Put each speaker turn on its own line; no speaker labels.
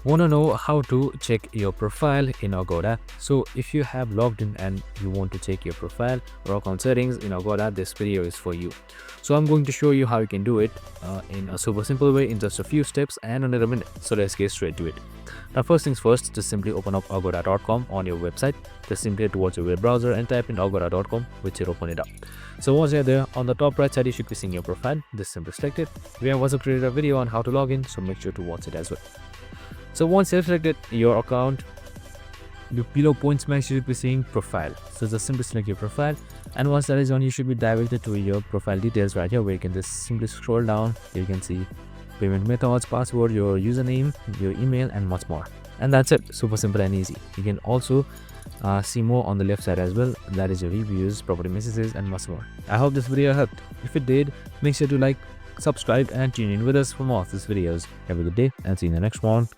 Want to know how to check your profile in Agoda? So if you have logged in and you want to check your profile or account settings in Agoda, this video is for you. So I'm going to show you how you can do it in a super simple way in just a few steps and under a minute. So let's get straight to it. Now first things first, just simply open up agoda.com on your website. Just simply head towards your web browser and type in agoda.com, which will open it up. So once you're there, on the top right side you should be seeing your profile. Just simply select it. We have also created a video on how to log in, so make sure to watch it as well. So once you've selected your account, the below points you should be seeing profile. So just simply select your profile, and once that is on, you should be directed to your profile details right here, where you can just simply scroll down. You can see payment methods, password, your username, your email, and much more. And that's it. Super simple and easy. You can also see more on the left side as well. That is your reviews, property messages, and much more. I hope this video helped. If it did, make sure to like, subscribe, and tune in with us for more of these videos. Have a good day and see you in the next one.